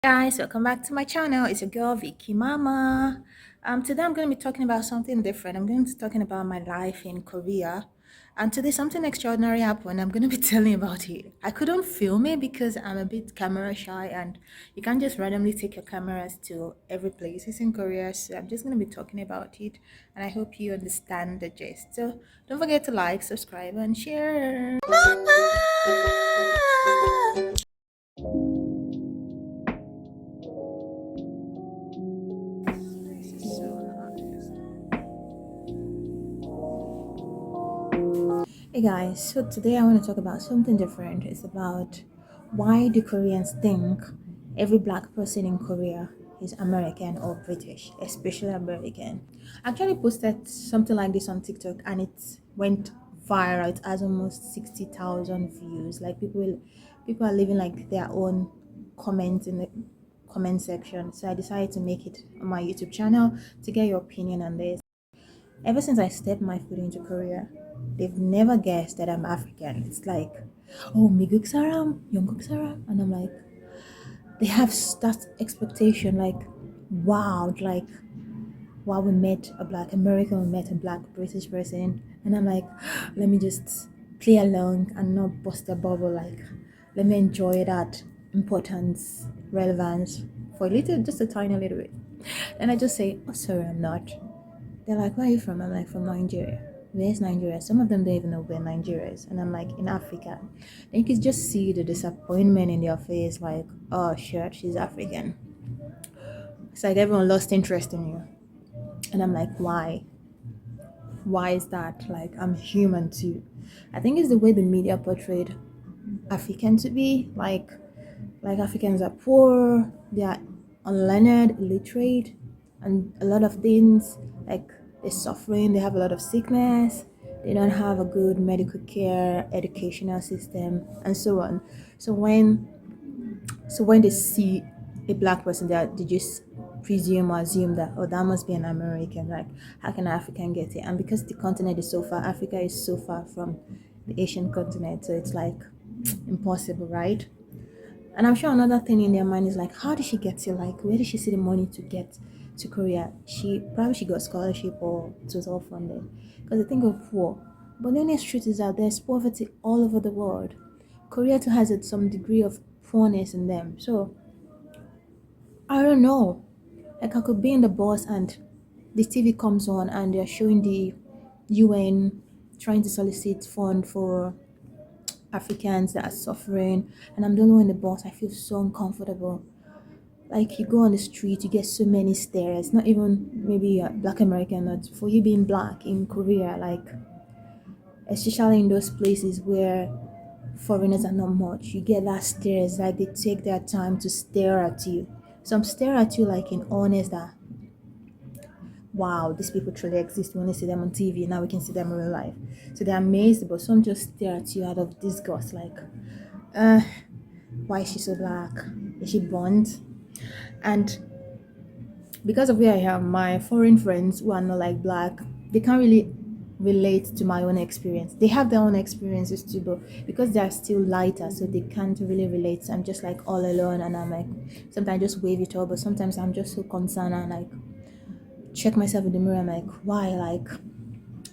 Guys, welcome back to my channel. It's your girl Vicky Mama. Today I'm going to be talking about something different. I'm going to be talking about my life in Korea, and today something extraordinary happened. I'm going to be telling you about it. I couldn't film it because I'm a bit camera shy, and you can't just randomly take your cameras to every place. It's in Korea, so I'm just going to be talking about it, and I hope you understand the gist. So don't forget to like, subscribe, and share. Hey guys, so today I want to talk about something different. It's about why do Koreans think every black person in Korea is American or British, especially American. I actually posted something like this on TikTok and it went viral. It has almost 60,000 views. Like people are leaving like their own comments in the comment section. So I decided to make it on my YouTube channel to get your opinion on this. Ever since I stepped my foot into Korea, they've never guessed that I'm African. It's like, oh, Miguk Saram, Yongkuk Saram. And I'm like, they have that expectation, like, wow, we met a black American, we met a black British person. And I'm like, let me just play along and not bust a bubble. Like, let me enjoy that importance, relevance for a little, just a tiny little bit. And I just say, oh, sorry, I'm not. They're like, where are you from? I'm like, from Nigeria. Where's Nigeria? Some of them don't even know where Nigeria is. And I'm like, in Africa. And you can just see the disappointment in their face, like, oh shit, she's African. It's like everyone lost interest in you. And I'm like, why? Why is that? Like, I'm human too. I think it's the way the media portrayed African to be. Like Africans are poor, they are unlearned, illiterate, and a lot of things like they're suffering, they have a lot of sickness, they don't have a good medical care, educational system, and so on. So when they see a black person, they just presume or assume that, oh, that must be an American. Like, how can an African get it? And because the continent is so far, Africa is so far from the Asian continent, so it's like impossible, right? And I'm sure another thing in their mind is like, how did she get here? Like, where did she see the money to get to Korea? She got scholarship or it was all funded. Because they think of poor. But the honest truth is that there's poverty all over the world. Korea too has some degree of poorness in them. So I don't know. Like I could be in the bus and the TV comes on and they're showing the UN trying to solicit fund for Africans that are suffering, and I'm the only one in the bus. I feel so uncomfortable. Like you go on the street, you get so many stares. Not even maybe a black American, not for you being black in Korea, like especially in those places where foreigners are not much. You get that stares, like they take their time to stare at you. Some stare at you like in honest that wow, these people truly exist. We only see them on TV, now we can see them in real life. So they're amazed, but some just stare at you out of disgust, like, uh, why is she so black? Is she blonde? And because of where I am, my foreign friends who are not like black, they can't really relate to my own experience. They have their own experiences too, but because they are still lighter, so they can't really relate. So I'm just like all alone, and I'm like, sometimes I just wave it off, but sometimes I'm just so concerned and like check myself in the mirror. I'm like, why? Like,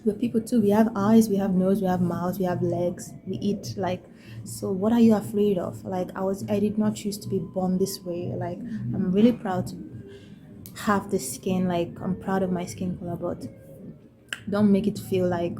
we're people too. We have eyes, we have nose, we have mouth, we have legs, we eat. Like, so what are you afraid of? Like, I did not choose to be born this way. Like, I'm really proud to have this skin. Like, I'm proud of my skin color, but don't make it feel like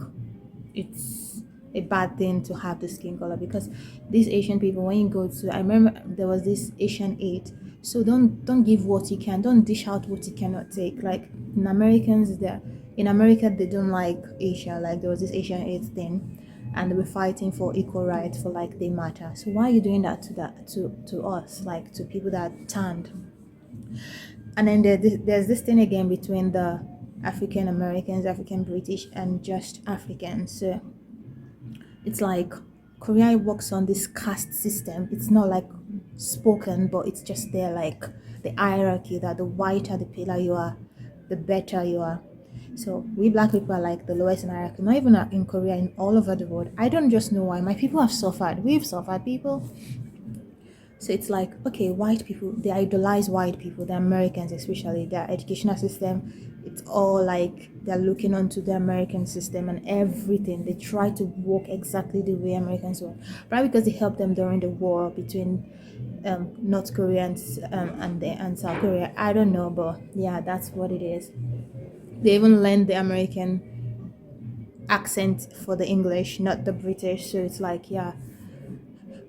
it's a bad thing to have the skin color, because these Asian people, when you go to, I remember there was this Asian aid. So don't give what you can, don't dish out what you cannot take. Like in America they don't like Asia. Like there was this Asian aid thing, and they were fighting for equal rights, for like they matter. So why are you doing that to us, like to people that tanned? And then there's this thing again between the African Americans, African British, and just Africans. So it's like Korea works on this caste system. It's not like spoken, but it's just there, like the hierarchy that the whiter the pillar you are, the better you are. So we black people are like the lowest in hierarchy, not even in Korea, in all over the world. I don't just know why. My people have suffered. We've suffered, people. So it's like, okay, white people, they idolize white people, the Americans especially, their educational system, it's all like they're looking onto the American system and everything. They try to work exactly the way Americans work. Probably because they helped them during the war between North Koreans and South Korea. I don't know, but yeah, that's what it is. They even learned the American accent for the English, not the British. So it's like, yeah,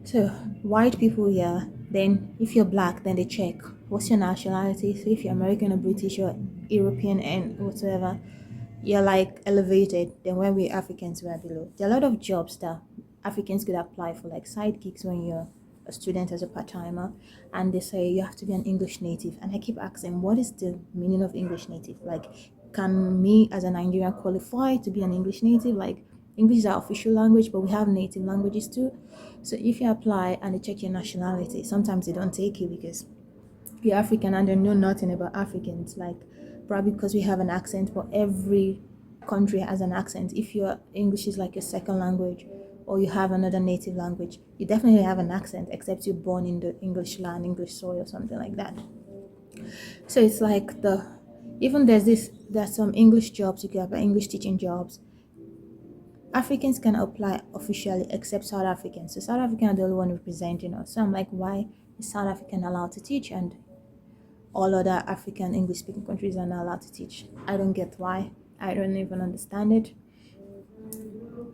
so white people, yeah. Then if you're black, then they check what's your nationality. So if you're American or British or European and whatsoever, you're like elevated. Then when we're Africans, we're below. There are a lot of jobs that Africans could apply for, like side gigs when you're a student as a part timer, and they say you have to be an English native. And I keep asking, what is the meaning of English native? Like, can me as a Nigerian qualify to be an English native? Like, English is our official language, but we have native languages too. So if you apply and they check your nationality, sometimes they don't take you because you're African and they know nothing about Africans. Like, probably because we have an accent, but every country has an accent. If your English is like your second language or you have another native language, you definitely have an accent, except you're born in the English land, English soil, or something like that. So it's like even there's some English jobs you can apply, English teaching jobs. Africans can apply officially except South Africans. So South African are the only one representing us. So I'm like, why is South African allowed to teach and all other African English speaking countries are not allowed to teach? I don't get why. I don't even understand it.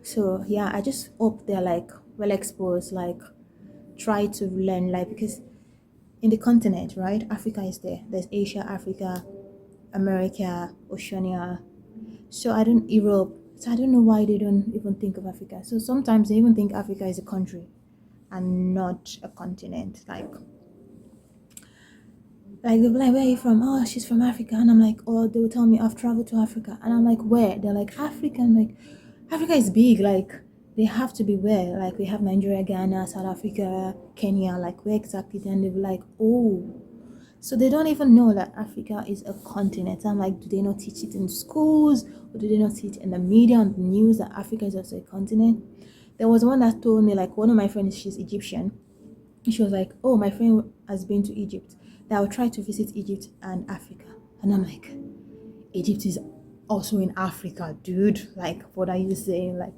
So yeah, I just hope they're like well exposed, like try to learn, like, because in the continent, right? Africa is there. There's Asia, Africa, America, Oceania. So I don't Europe. So I don't know why they don't even think of Africa. So sometimes they even think Africa is a country and not a continent. Like they'll be like, where are you from? Oh, she's from Africa. And I'm like, oh, they will tell me I've traveled to Africa. And I'm like, where? They're like, Africa. I'm like, Africa is big. Like, they have to be where? Like, we have Nigeria, Ghana, South Africa, Kenya. Like, where exactly? Then they'll be like, oh. So they don't even know that Africa is a continent. I'm like, do they not teach it in schools? Or do they not see it in the media and the news that Africa is also a continent? There was one that told me, like, one of my friends, she's Egyptian. She was like, oh, my friend has been to Egypt. That I will try to visit Egypt and Africa. And I'm like, Egypt is also in Africa, dude. Like, what are you saying? Like,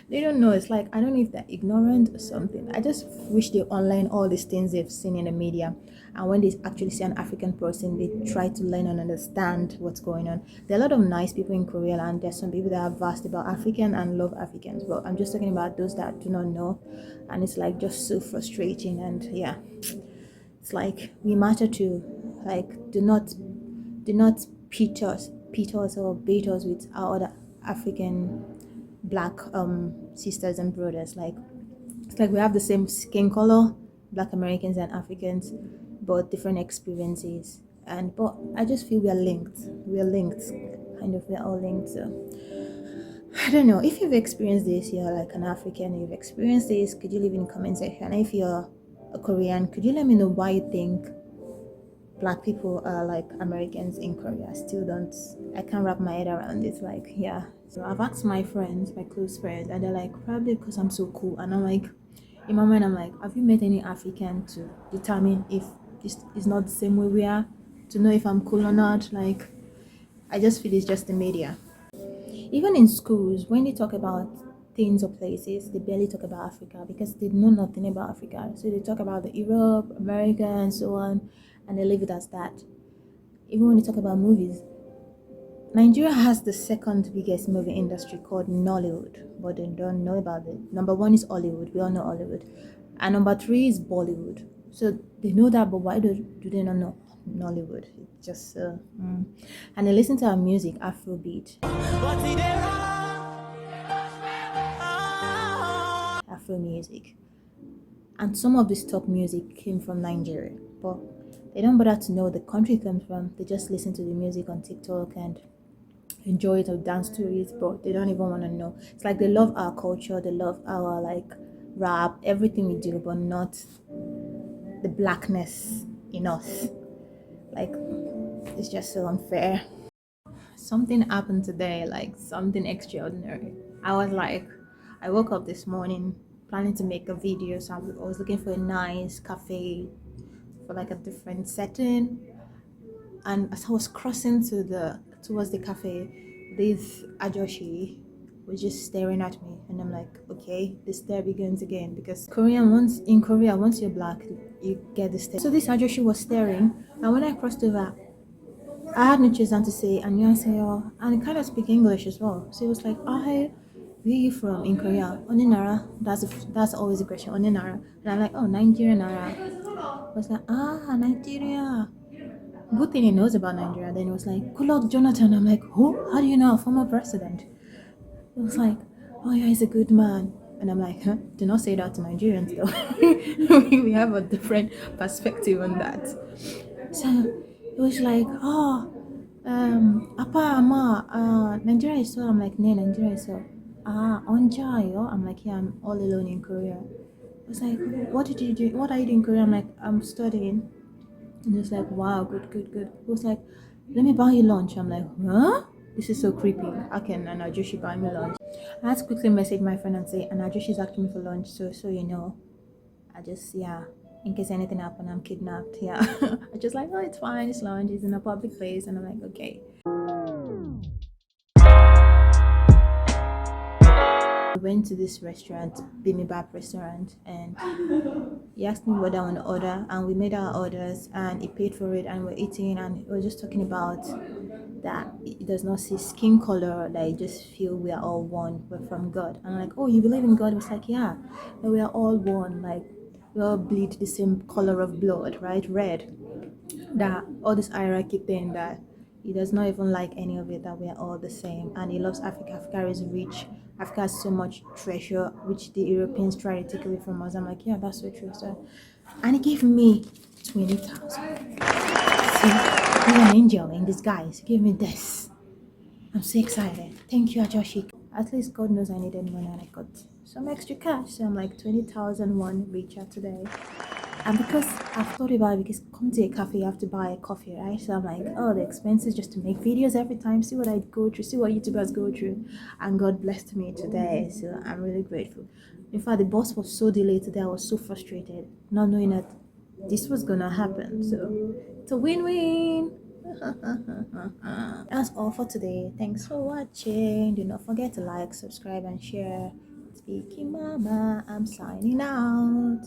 they don't know. It's like, I don't know if they're ignorant or something. I just wish they online all these things they've seen in the media. And when they actually see an African person, they try to learn and understand what's going on. There are a lot of nice people in Korea, and there's some people that are vast about African and love Africans. But I'm just talking about those that do not know. And it's like just so frustrating. And yeah, it's like we matter too. Like, do not pit us or bait us with our other African black sisters and brothers. Like, it's like we have the same skin color, black Americans and Africans, but different experiences. And but I just feel we are linked. We are linked. Kind of, we're all linked. So I don't know if you've experienced this. You're like an African. You've experienced this. Could you leave in the comment section? If you're a Korean, could you let me know why you think black people are like Americans in Korea? I can't wrap my head around it. Like, yeah. So I've asked my friends, my close friends, and they're like, probably because I'm so cool. And I'm like, in my mind, I'm like, have you met any African to determine if this is not the same way we are? To know if I'm cool or not? Like, I just feel it's just the media. Even in schools, when they talk about things or places, they barely talk about Africa because they know nothing about Africa. So they talk about the Europe, America, and so on, and they leave it as that. Even when they talk about movies, Nigeria has the second biggest movie industry called Nollywood, but they don't know about it. Number one is Hollywood. We all know Hollywood, and number three is Bollywood. So they know that, but why do they not know Nollywood? It's just and they listen to our music, Afrobeat. Afro music. And some of this top music came from Nigeria, but they don't bother to know where the country comes from. They just listen to the music on TikTok and enjoy it or dance to it, but they don't even want to know. It's like they love our culture, they love our like rap, everything we do, but not the blackness in us. Like, it's just so unfair. Something happened today, like something extraordinary. I was like, I woke up this morning planning to make a video, so I was looking for a nice cafe for like a different setting. And as I was crossing towards the cafe, this Ajoshi was just staring at me, and I'm like, okay, the stare begins again, because in Korea, once you're black, you get the stare. So this Ajoshi was staring, and when I crossed over, I had no choice than to say 안녕하세요, and he kind of speak English as well. So he was like, oh, hi, where are you from in Korea? Oninara. That's always a question. Oninara. And I'm like, oh, Nigeria Nara. I was like, ah, Nigeria. Good thing he knows about Nigeria. Then he was like, good luck, Jonathan. I'm like, who? How do you know a former president? He was like, oh yeah, he's a good man. And I'm like, huh? Do not say that to Nigerians though. We have a different perspective on that. So it was like, oh, apa ama, Nigeria is so. I'm like, nee, Nigeria is so. Ah, onja yo. I'm like, yeah, I'm all alone in Korea. It was like, what did you do? What are you doing in Korea? I'm like, I'm studying. And he was like, wow, good, good, good. He was like, let me buy you lunch. I'm like, huh? This is so creepy. How can an Ajoshi buy me lunch? I had to quickly message my friend and say, an Ajoshi's asking me for lunch. So you know, I just, yeah, in case anything happened, I'm kidnapped. Yeah. I just like, oh, it's fine. It's lunch. It's in a public place. And I'm like, okay. We went to this restaurant, Bibimbap restaurant, and he asked me what I want to order, and we made our orders, and he paid for it, and we're eating, and we were just talking about that it does not see skin color, that I just feel we are all one, we're from God. And I'm like, oh, you believe in God? It was like, yeah, that we are all one, like we all bleed the same color of blood, right? Red. That all this hierarchy thing, that he does not even like any of it, that we are all the same, and he loves Africa. Africa is rich. Africa has so much treasure which the Europeans try to take away from us. I'm like, yeah, that's so true. So, and he gave me 20,000. See, he's an angel in disguise. He gave me this. I'm so excited. Thank you, Ajoshi. At least God knows I needed money, and I got some extra cash. So I'm like 20,001 richer today. And because I've thought about it, because come to a cafe, you have to buy a coffee, right? So I'm like, oh, the expenses just to make videos every time, see what I go through, see what YouTubers go through. And God blessed me today. So I'm really grateful. In fact, the bus was so delayed today. I was so frustrated, not knowing that this was gonna happen. So it's a win-win. That's all for today. Thanks for watching. Do not forget to like, subscribe, and share. Speaking Mama, I'm signing out.